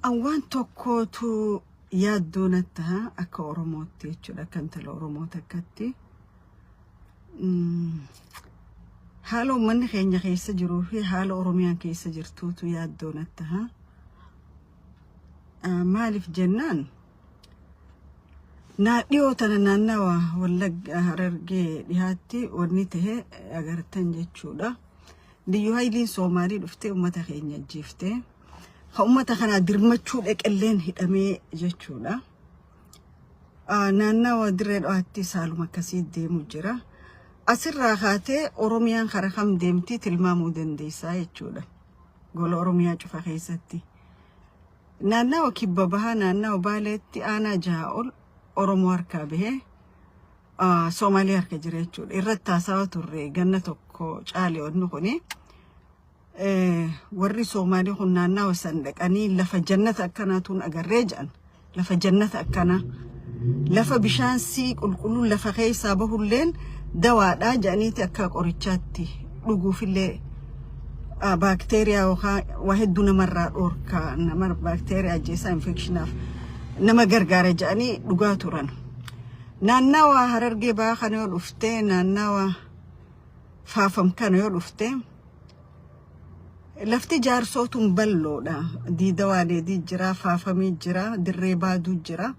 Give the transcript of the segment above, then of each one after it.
Awwan tokkotu yaaddoonata akka Oromootti jechuudha kan tala Oromoota akkatti haala uummanni keenya keessa jiruu fi haala Oromiyaan keessa jirtuutu yaaddoonata maaliif jennaan dhiyootan naannawa Wallagga Harargee dhihaatti wanni ta'e agartan jechuudha. Liyyuu Hayiliin Soomaalii dhuftee uummata keenya ajjeeftee ummata kana dirmachuu dhaqalleen hidhamee jechuudha. Naannawa Dirree Dhawaatti saaluma akkasii deemu jira. Asirraa kaatee Oromiyaan karaa kam deemti tilmaamuu dandeessaa jechuudha. Gola Oromiyaa cufa keessatti. Naannawa Kibba Bahaa naannawa Baaleetti aanaa jaha ol Oromoo harkaa bahee Soomaalii harka jira jechuudha. Irratti haasawaa turre ganna tokko caalee wanni kuni. Warri Soomaalii kun naannawa san dhaqanii lafa jannata akkanaatuun agarree jedhan. Lafa jannata akkana. Lafa bishaan sii qulqulluun lafa keessaa bahulleen dawaadhaa jedhaniiti akka qorichaatti dhuguufillee baakteeriyaa yookaan waa hedduu namarraa dhoorka nama baakteeriyaa ajjeesaa infekshinaaf nama gargaara jedhanii dhugaa turan. Naannawa Harargee Bahaa kana yoo dhuftee naannawa Faafam kana yoo dhuftee lafti jaarsootuun balloodha. Diidawaalee jira, Faafamii jira, Dirree Baaduu jira.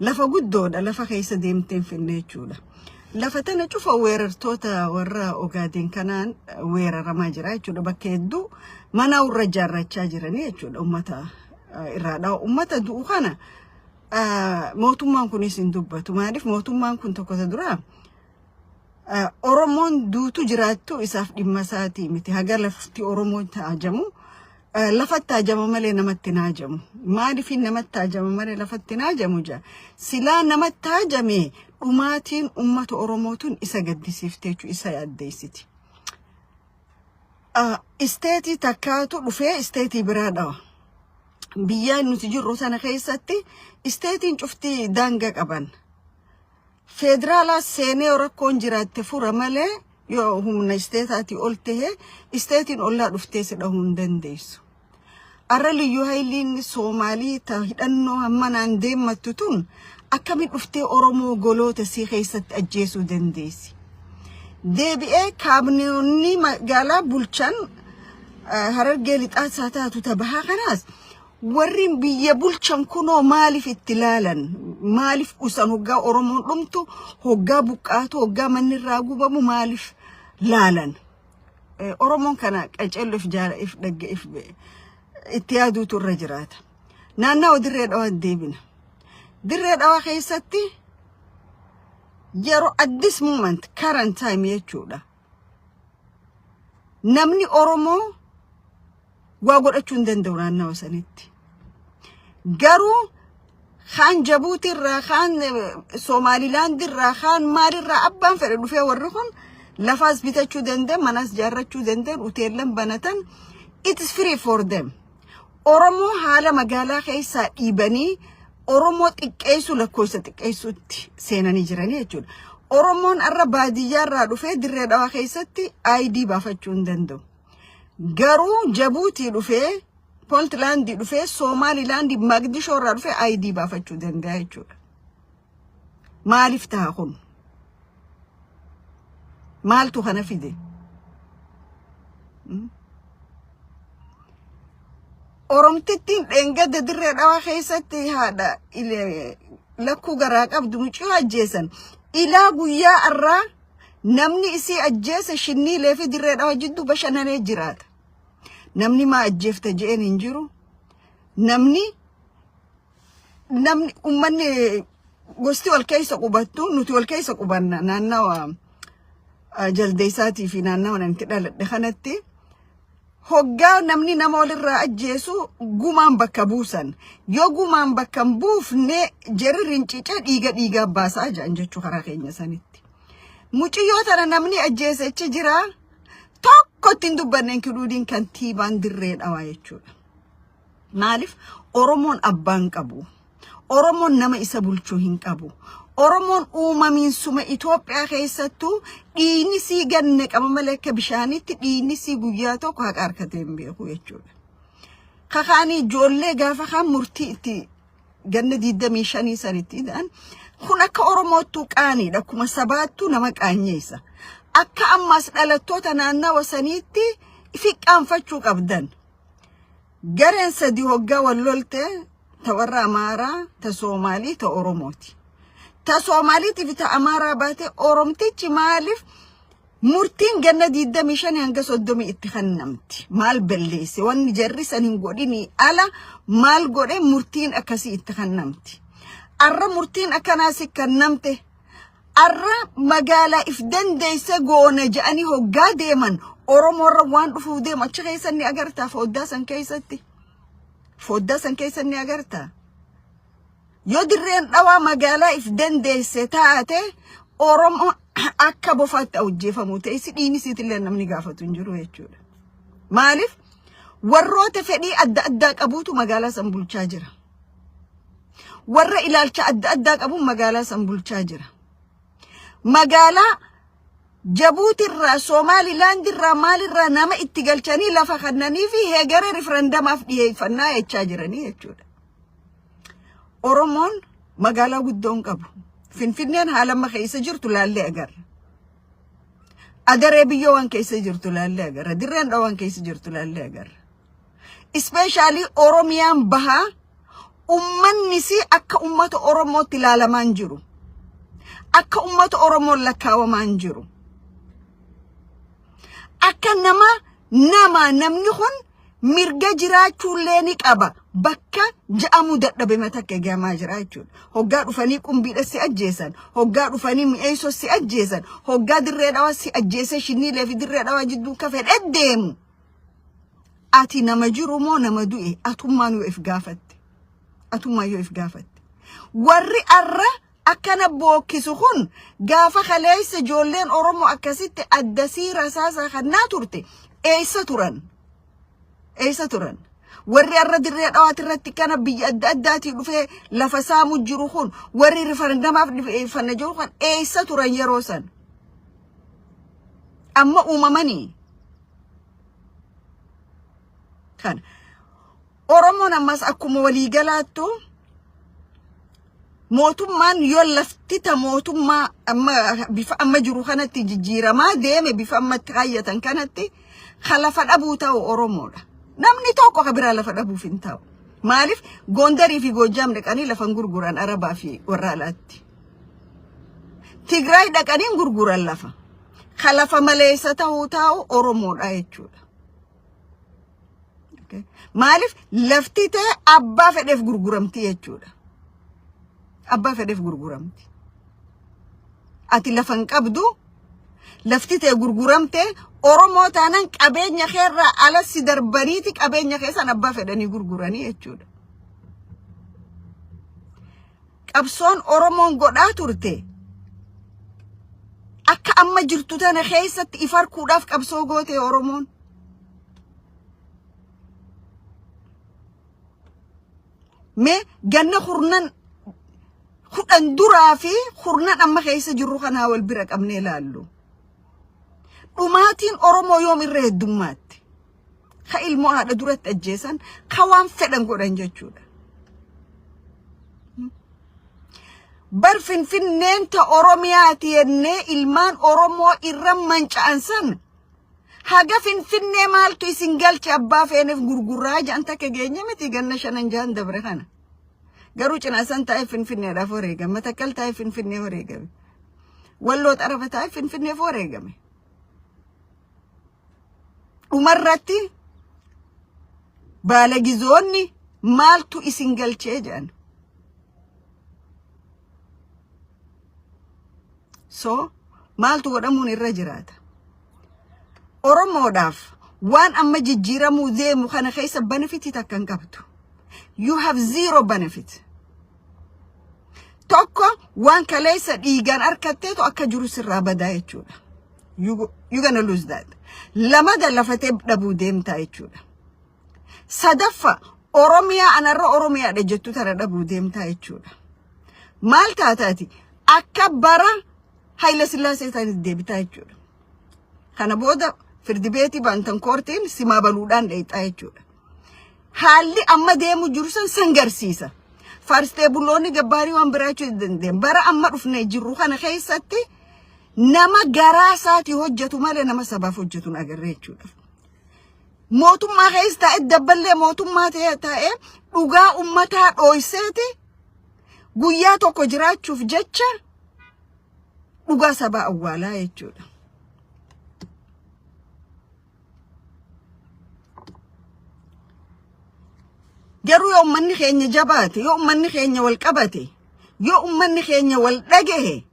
Lafa guddoodha, lafa keessa deemteen finne jechuudha. Lafa tana cufa weerartoota warra Ogaadeen kanaan weeraramaa jira jechuudha. Bakka hedduu mana urra jaarrachaa jiranii jechuudha uummata irraadha. Uummata du'u kana mootummaan kunis hin dubbatu. Maaliif mootummaan kun tokkota dura Oromoon duutu jiraattu isaaf dhimma isaatii miti. Haga lafti Oromoo taajamu lafatti taajama malee namatti naajamu. Maaliif namatti taajama malee lafatti naajamu jaa? Silaa namatti taajame dhumaatiin uummata Oromootuun isa gaddisiiftee jechuudha, isa yaaddeessiti. Isteetii takkaatu dhufee isteetii biraa dhawa. Biyyaan nuti jirru sana keessatti isteetiin cuftii daangaa qaban. Federaalaa seenee rakkoon jiraatte fura malee yoo humna isteetaatii ol ta'e isteetiin ollaa dhuftee si dhahuu hin dandeessu. Arra Liyyuu Hayiliin Soomaalii hidhannoo hammanaan deemattu tun akkamiin dhuftee Oromoo goloota sii keessatti ajjeesuu dandeessi. Deebi'ee kaabinoonni magaalaa bulchan Harargee lixaasaa taatu tabahaa kanaas warri biyya bulchan kunoo maaliif itti ilaalan? Maaliif usan hoggaa Oromoon dhumtu, hoggaa buqqaatu, hoggaa manni irraa gubamu maaliif laalan? Oromoon kana qacelluuf jaalaif dhaggeef itti yaaduutu irra jiraata. Naannawa Dirree Dhawaa deebina. Dirree Dhawaa keessatti yeroo at this moment current time jechuudha. Namni Oromoo waa godhachuu hin danda'u naannawa sanitti. Garuu Khan Jabuuti irraa, Khan Somaalilaand irraa, Khan maal irraa abbaan fedhe dhufee warri kun lafaas bitachuu danda'an, manas jaarrachuu danda'an, uteellan banatan. It is free for them. Oromoo haala magaalaa keessaa dhiibanii Oromoo xiqqeessu lakkoofsa xiqqeessuutti seenanii jiranii jechuudha. Oromoon arra baadiyyaa irraa dhufee Dirree Dhawaa keessatti ID baafachuu hin danda'u. Garuu Jabuutii dhufee Puntlandii dhufee Somaalilaandii Magdishoo irraa dhufee ID baafachuu danda'a jechuudha. Maaliif ta'a kun? Maaltu kana fide? Oromtittiin dheengadda Dirree Dhawaa keessatti haadha lakkuu garaa qabdu mucuu ajjeesan. Ilaa guyyaa irraa namni isii ajjeese Shinniilee fi Dirree Dhawaa jidduu bashannanee jiraata. Namni maa ajjeefta je'een hin jiru. Namni ummanni gosti wal keessa qubattu nuti wal keessa qubanna naannawa Jaldeessaatii fi naannawa namti dhaladhe kanatti. Hoggaa namni nama walirraa ajjeesu gumaan bakka buusan. Yoo gumaan bakka buufne jerri rincica dhiiga baasaa jedhan jechuu karaa keenya sanitti. Muciyyoo tana namni ajjeesechi jira. Tokko ittiin dubbanneen kiduudiin kantiibaan Dirree Dhawaa jechuudha. Maaliif Oromoon abbaan qabu. Oromoon nama isa bulchuu hin qabu. Oromoon uumamiinsuma Itoophiyaa keessattuu dhiini sii ganne qaba malee akka bishaanitti dhiini sii guyyaa tokko haqa harkatee hin beeku jechuudha. خخاني جولة قافة خام مرتئتي جنة دي دميشاني سنتي دان هناك أورموتو كاني لكم سباتو نمك أنيسا أكا أماس ألتوتا نانا وسنيتي فيك أنفتشوك أبدان جرين سدي هقا واللولتي تورا أمارا تسومالي تأورموتي تسومالي تفتا أمارا باتي أورمتي تمالف مرتين جنة دي دميشاني هنگا صدومي اتخنمتي مال بليسي واني جرس أنين ألا مال قولي مرتين أكاسي اتخنمتي أرى مرتين أكناسي كنمتي أرى مقالة إفدن ديسا قونا جاني هو قاديما أورمو روان رفو ديما چغيساني أغرتا فوداسان كيساتي فوداسان كيساني أغرتا يودرين روا مقالة إفدن ديسا تاتي أورمو أكا بفات أو جيفا موتي سيديني سيتي نمني قافة تنجرو يجولا مالف وروت فدي أداك أبوتو مقالة سنبول چاجرة ورّا إلالچا أداك أبو مقالة سنبول چاجرة مقالة جابوتي الرا سومالي لاندي الرا مالي الرا ناما اتقالچاني لفخدناني في هيغاري رفرندام أفديه فناية چاجراني يجولا أورمون مقالة قدون قبو فنفنين هالما خيسا جرتو لالي أقر أدري بيوان كيسا جرتو لالي أقر درين روان كيسا جرتو لالي أقر especially أوروميان بها أمان نسي أكا أمة أورومو تلالا مانجرو أكا أمة أورومو لكاو مانجرو أكا نما نمنيخون mirga jiraachuu leeni qaba bakka ja'amu dadhabe matakka gaama jiraachuu hoggaa dhufanii qumbiidha si ajjeesan hoggaa dhufanii mi'eessoo si ajjeesan hoggaa dirree dhawaa si ajjeese shinniilee fi dirree dhawaa jidduu kafee dheddeemu ati nama jiru moo nama du'e atummaan yoo if gaafatte warri arra akkana bookkisu kun gaafa kaleessa ijoolleen Oromoo akkasitti addasii rasaasa kannaa turte eessa turan warri arra dirree dhawaati irratti kana biyya adda addaati dhufee lafa saamu jiru kun warri referendamaaf fanna jiru kun eessa turan yeroo san amma uumamanii kan Oromoon ammas akkuma walii galaattu mootummaan yoo laftita mootummaa bifa amma jiru kanatti jijjiiramaa deeme bifa ammatti hayyatan kanatti khalafa dhabuu ta'u Oromoodha namni tokko kabira lafa dhabuuf hin ta'u maaliif Gondarii fi Goojjam dhaqanii lafan gurguran Arabaa fi warra alaatti Tigraay dhaqanii gurguran lafa khalafa maleessa ta'u Oromoodha jechuudha maaliif laftite abbaa fedheef gurguramti jechuudha abbaa fedheef gurguramti ati lafan qabdu laftite gurguramte Oromoo taanan qabeenya keerra ala si darbaniiti qabeenya keessan abbaa fedhanii gurguranii jechuudha qabsoon Oromoon godhaa turte akka amma jirtu tana keessatti ifarkuudhaaf qabsoo goote Oromoon me ganna kudhan duraa fi khurnan amma keessa jirru kana wal bira qabnee laallu dhumaatiin Oromoo yoom irra heddummaatti ka ilmoo haadha duratti ajjeesan ka waan fedhan godhan jechuudha bar Finfinneen ta Oromiyaati jennee ilmaan Oromoo irra manca'ansan haga Finfinnee maaltu isin galche abbaa feeneef gurgurraa jaan takka geenya miti ganna shanan jaan dabre kana garuu cinaasan taa'ee Finfinneedhaaf wareegame Matakkal taa'ee Finfinnee wareegame Walloo Xarafa taa'ee Finfinneef wareegame dhumarratti baalagizoonni maaltu isin galchee jaan so maaltu godhamuun irra jiraata Oromoodhaaf waan amma jijjiiramuu deemu kana keessa benefit takkan qabdu you have zero benefit tokko waan kaleessa dhiigaan arkatteetu akka jiru sirraa badaa jechuudha you gonna lose that lama lafatee dhabuu deemtaa jechuudha sadaffa Oromiyaa anarra Oromiyaadha jettu tana dhabuu deemtaa jechuudha maal taataati akka bara Haile Sillaasee taanis deebitaa jechuudha kana booda firdi beetii baantan koortiin simaa baluudhaan dheeyxaa jechuudha haalli amma deemu jiru san garsiisa. Farstee buloonni gabbaarii waan biraachuu dandeenye bara amma dhufnee jirru kana keessatti nama garaa isaati hojjetu malee nama sabaaf hojjetu agarree jechuudha. Mootummaa keessa ta'e dabballee mootummaa ta'e dhugaa ummataa dhooyseeti guyyaa tokko jiraachuuf jecha dhugaa sabaa awwaalaa jechuudha. Garuu yoo ummanni keenya jabaate, yoo ummanni keenya wal qabate, yoo ummanni keenya wal dhagahe,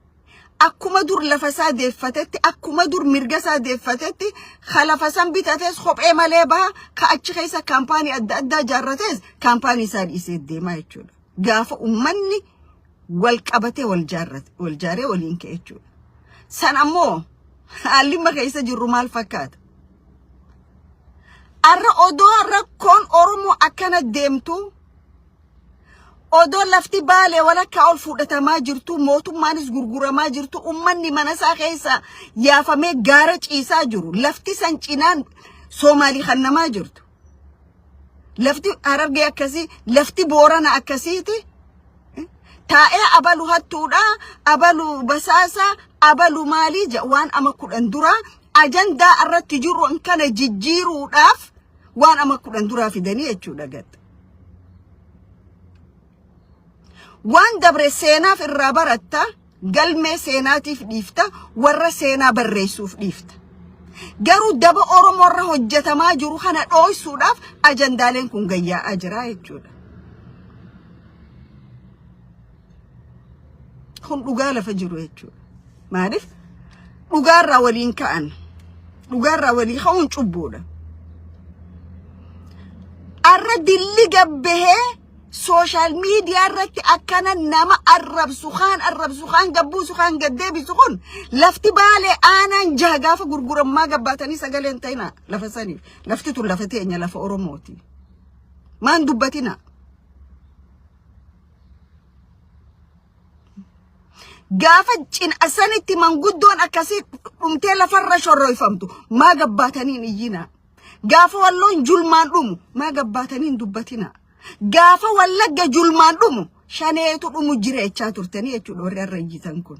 akkuma dur lafa isaa deeffatetti, akkuma dur mirga isaa deeffatetti, lafa san bitates kophee malee baha, ka achi keessa kaampaanii adda addaa jaarrates kaampaanii isaa dhiisee deemaa jechuudha. Gaafa ummanni wal qabate wal jaaree waliin ka'e jechuudha. San ammoo haalli keessa jirru maal fakkaata? Arra odoo rakkoon Oromoo akkana deemtu, odoo lafti baalee walakkaa ol fudhatamaa jirtu, mootummaanis gurguramaa jirtu, ummanni mana isaa keessa yaafamee gaara ciisaa jiru, lafti san cinaan Soomaalii kannamaa jirtu. Lafti Harargee akkasii, lafti Boorana akkasiiti. Taa'ee abalu hattuudha, abalu basaasa, abalu maalii waan ama kudhan dura ajandaa irratti jiru kana jijjiiruudhaaf waan ama kudhan dura fidanii jechuudha gad. Waan dabre seenaaf irraa baratta, galmee seenaatiif dhiifta, warra seenaa barreessuuf dhiifta. Garuu daba Oromoo irra hojjetamaa jiru kana dhooysuudhaaf ajandaaleen kun gayyaa'aa jira jechuudha. Kun dhugaa lafa jiru jechuudha. Maaliif? Dhugaarraa waliin ka'an. Dhugaarraa waliin ka'uun cubbuudha. Arra dilli gabbahee social media irratti akkana nama arrabsu khaan gabbuusu khaan gaddeebisu kun lafti baalee aanaan jaha gaafa gurgurammaa gabbaatanii sagaleen ta'ina lafa saniif. Lafti tun lafa teenya lafa Oromooti. Maan dubbatina? Gaafa asanitti manguddoon akkasii dhumtee lafarra shorroifamtu maa gabbaataniin iyyina. Gaafa walloon julmaan dhumu maa gabbaataniin dubbatina. Gaafa wallagga julmaan dhumu shaneetu dhumu jireechaa turtanii jechuudha warri har'a iyyitan kun.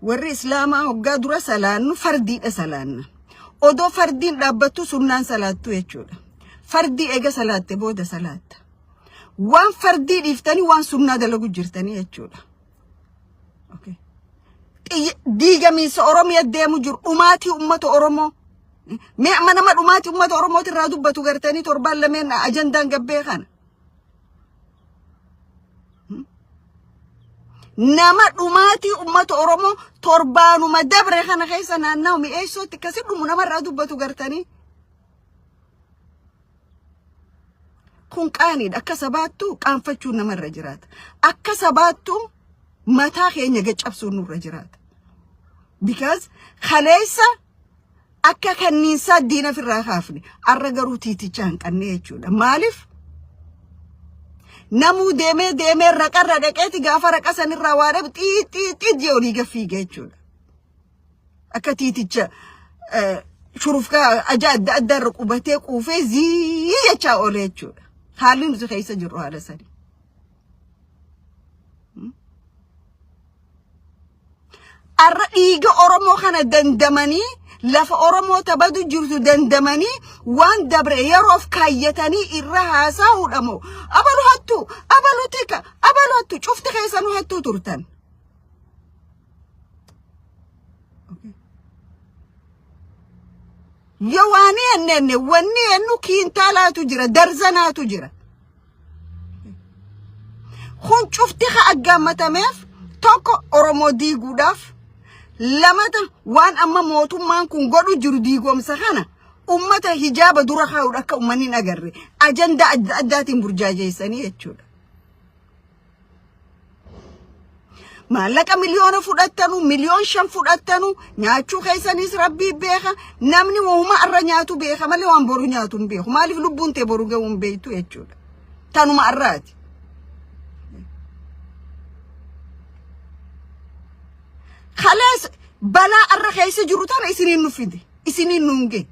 Warri Islaamaa hoggaa dura salaannu fardiidha salaanna. Odoo fardiin dhaabbattu sunnaan salaattu jechuudha. Fardii eega salaatte booda salaatta. Waan fardii dhiiftanii waan sunnaa dalagu jirtanii jechuudha. Okay. Diigamiinsa Oromiyaa deemu jiru dhumaatii uummata Oromoo. Mee nama dhumaatii uummata Oromooti irraa dubbatu gartanii torbaan lameen ajandaan gabbee kana. Nama dhumaatii uummata Oromoo torbaanuma dabre kana keessa naanna'u mi'eessootti akkasii dhumu namarraa dubbatu gartanii. Kun qaaniidha. Akka sabaattuu qaanfachuun namarra jiraata. Akka sabaattuu mataa keenya gaccabsuun nurra jiraata. Because kaleessa akka kanniinsaa diina firraa kaafne arra garuu tiiticha hanqannee jechuudha. Maaliif? Namu deemee raqarra dhaqeeti gaafa raqa sanirraa waa dhabu xiixiitii olii gaffiige jechuudha. Akka tiiticha shurufkaa ajaa adda addaarra qubatee quufee zii jechaa oole jechuudha. Haalli nuti keessa jirru haala sanii. Arra dhiiga Oromoo kana dandamanii lafa Oromoo tabadu jirtu dandamanii waan dabre yeroof kaayyatanii irra haasa'uudha moo abalu hattu abalu tika abalu hattu cufti keessanuu hattuu turtan. Yoo waani ennenne wanni ennu kiintaalaatu jira darzanaatu jira. Kun cufti haa aggaamatameef tokko Oromoo diiguudhaaf lamata waan amma mootummaan kun godhu jiru diigomsa kana ummata hijaaba dura kaa'uudha akka ummanni agarre ajandaa adda addaatiin burjaajeessanii jechuudha. Maallaqa miliyoona fudhattanu miliyoon 5 fudhattanu nyaachuu keessanis rabbii beeka namni waanuma arra nyaatu beeka malee waan boru nyaatu hin beeku maaliif lubbuun tee boru ga'uun beektu jechuudha. Tanuma arraati. خلاص بلا الرخيص جروتان إسنين نفيد إسنين نونجي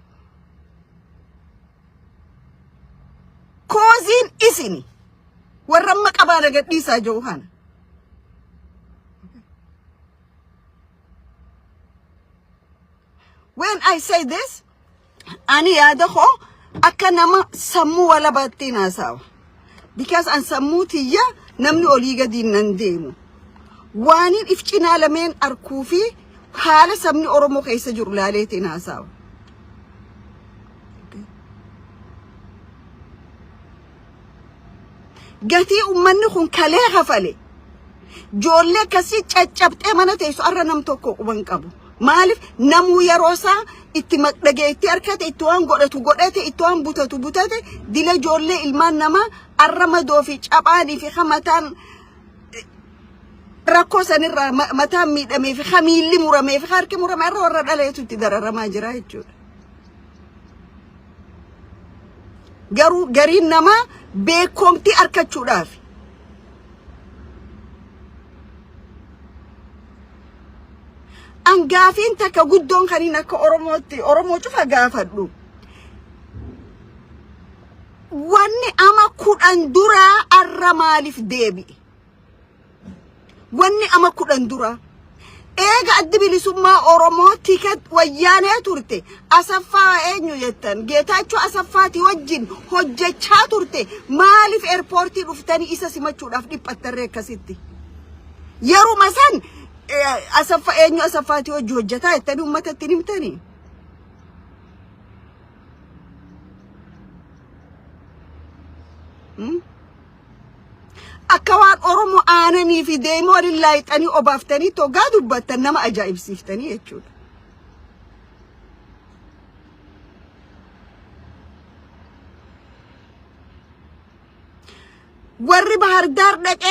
كوزين إسني ورمك أبانا قد نيسا جوهانا when I say this أني أدخو أكنما سمو ولا باتينا ساو because أن سموتي يا نمني أوليغا دين ننديمو وانين إفجنا لمن أركوفي حالة سمني أورمو كيسا جرلاليتي ناساو قاتي أمني خون كاليها فالي جولي كسي تشابت امانا تيسو أرى نمتوكو وانكابو مالف نمو يروسا اتمك لجيتي أركات اتوان قرأتو قرأتي اتوان بوتاتو بوتاتي ديلا جولي إلمان نما أرمدو في تشاباني في خمتان ركوسا نرى متام ميدامي في خميلي مرمي في خارك مرمي الرورة على يتوتي درر ما جراي تشور قرين نما بكمتي أركتشو رافي أنقافين تكا قدون خلينا كأورموتي أورمو شوفها قافدو واني أما كوران درا الرمالي في ديبي واني أما كوران درا إيجا أدبي لسما أورموتي كد وياني تورتي أصفا إنيو يتن جيتاچو أصفاتي وجين هججها تورتي مالي في إيربورتي رفتاني إسا سمتشو رافني بطريقة ستي يرو مسان أصفا إنيو أصفاتي وجه هججتا يتني ومتا تنمتني أكوان أورمو آنني في ديمو لله تاني أبافتني تو قادو باتنما أجائب سيفتني يتشود ورّي بحر دار دك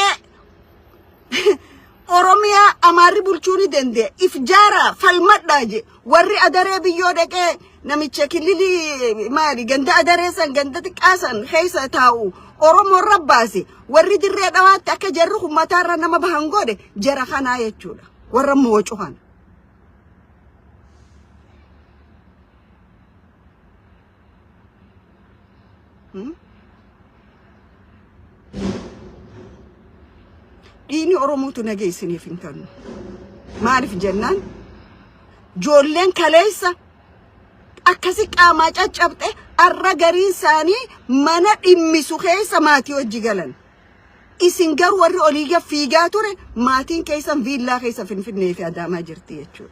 أوروميا أماري بلچوني دنده إفجارا فالمت داجي ورّي أداري بيو دك نمي تشكلي ماري غندا أداري سان غندا تكاسان خيسا تاو أورومو رباسي ورّي دري دوات أكا جرخو ماتارا نما بحنغودي جرا خانا يتشود ورّمو وچوهان ديني أوروموتو نجي سني فينكان ما أعرف جنان جولين كليسا أكاسيك أماج أجابته الرجالين ساني منا إمسو خيسا ماتي وجيجلن إسنجر ورّي أوليجا فيجاتوري ماتين كيسا فيلا خيسا في النيفي أداما جرتي يتشور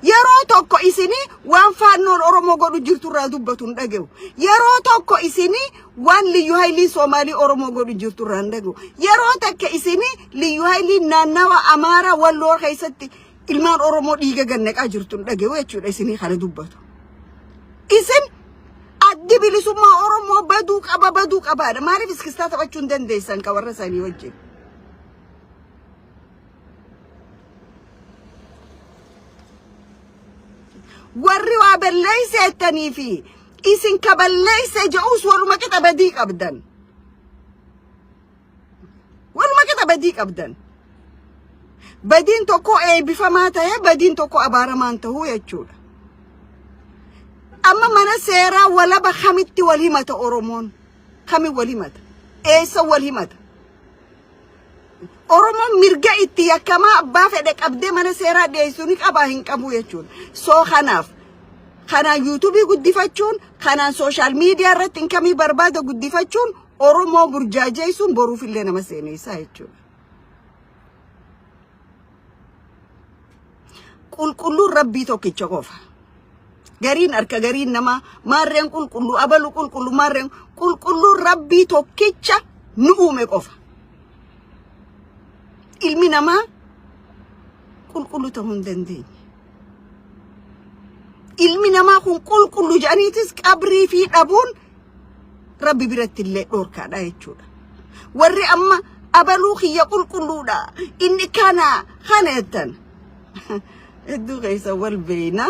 yeroo tokko isini waan faannoon Oromoo godhu jirtu irraa dubbatuun dhage'u yeroo tokko isini waan liyyu haylii Soomaalii Oromoo godhu jirtu irraa dhage'u yeroo takka isini liyyu haylii naannawa Amaaraa Walloo keessatti ilmaan Oromoo dhiiga gannaqaa jirtuun dhage'u jechuudha isini kana dubbatu isin addi bilisummaa Oromoo baduu qabaadha maaliif iskistaa taphachuu hin dandeessan ka warra isaanii wajjin warri waa balleeyseettanii fi isin ka balleeyse je'us waluma qixa badii qabdan badiin tokko eebbifamaa ta'e badiin tokko abaaramaan ta'uu jechuudha amma mana seeraa walaba kamitti wal himata Oromoon kami wal himata eessa wal himata Oromoon mirga itti yakkamaa abbaa fedhe qabdee mana seeraa dhiyeessuun qabaa hin qabu jechuudha soo kanaaf kanaan yuutuubii guddifachuun kanaan sooshaal miidiyaa irratti inkamii barbaada guddifachuun Oromoo burjaajeessuun boruuf illee nama seeneessaa jechuudha qulqulluun rabbii tokkicha qofa gariin harka gariin nama maarreen qulqulluu abalu qulqulluu maarreen qulqulluun rabbii tokkicha nu uume qofa ilmi namaa qulqullu ta'uu hin dandeenye ilmi namaa kun qulqullu jedhaniitis qabrii fi dhabuun rabbi biratti illee dhorkaadha jechuudha warri amma abaluu kiyya qulqulluudha inni kana jettan hedduu keessa wal beeyna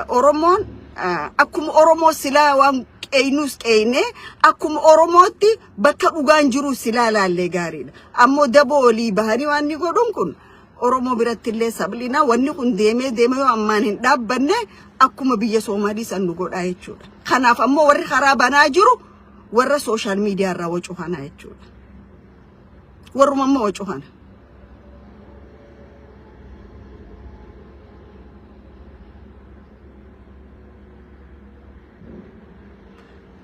Oromoon akkuma Oromoo silaa waan qeynus qeyne akkuma Oromootti bakka dhugaan jiru silaalaallee gaariidha. Ammoo daboolii bahanii waan ni godhun kun Oromoo biratti illee sablina wanni kun deemee yoo ammaan hin dhaabbanne akkuma biyya Soomaalii san nu godhaa jechuudha. Kanaaf ammoo warri karaa banaa jiru warra social media irraa wacuufana jechuudha. Warruma ammoo wacuufana.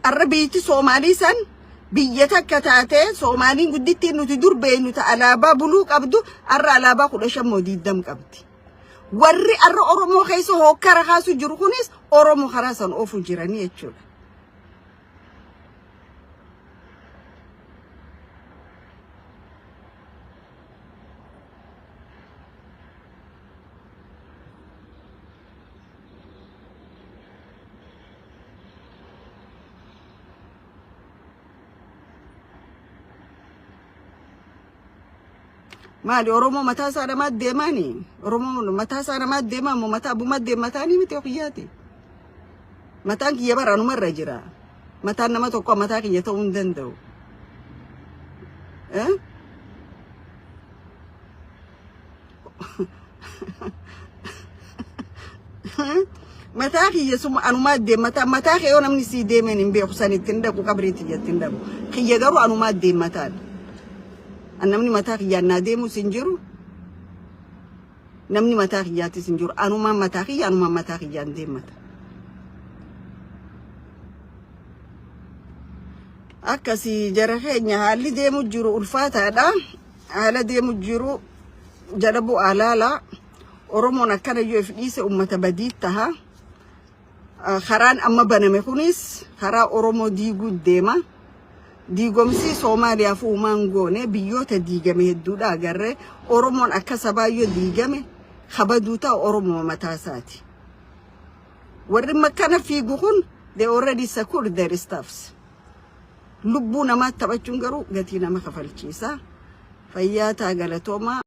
Arrabiiti Soomaalii san biyya takka taate Soomaaliin guddittiin nuti durbee nuti alaabaa buluu qabdu arra alaabaa 15 diidam qabdi. Warri arra Oromoo keessa hokkara kaasu jiru kunis Oromoo karaa san oofu jiranii jechuudha. Mali Oromo mata sana mat demani Oromo mata sana mat dema mo mata bu mat dematani miti okiyati mata ki yabara no marra jira mata nama to ko mata ki yeto undendo mata ki yesu anu mat de mata ki yo namni si demeni mbe xusani tinda ko kabriti yetinda ki yegaru anu mat de mata namni mataa kiyyaannaa deemu sinjiru namni mataa kiyyaatti sinjiru anumaan mataa kiyya anumaan mataa kiyyaan deemata akkasi jara keenya haalli deemu jiru ulfaataadha haala deemu jiru jalabu alaala Oromoon akkana yoo ifdhiise ummata badii taha karaan amma baname kunis karaa Oromoo diiguu deema diigomsi Soomaaliyaa fu mangoone biyyoota diigame hedduudha agarre Oromoon akka sabaayyoo diigame khabaduuta Oromoo mataasaati warri makkana fiigu kun they already secured their stuffs lubbu nama taphachuun garuu gatii nama kafalchiisa fayyaa taa galatooma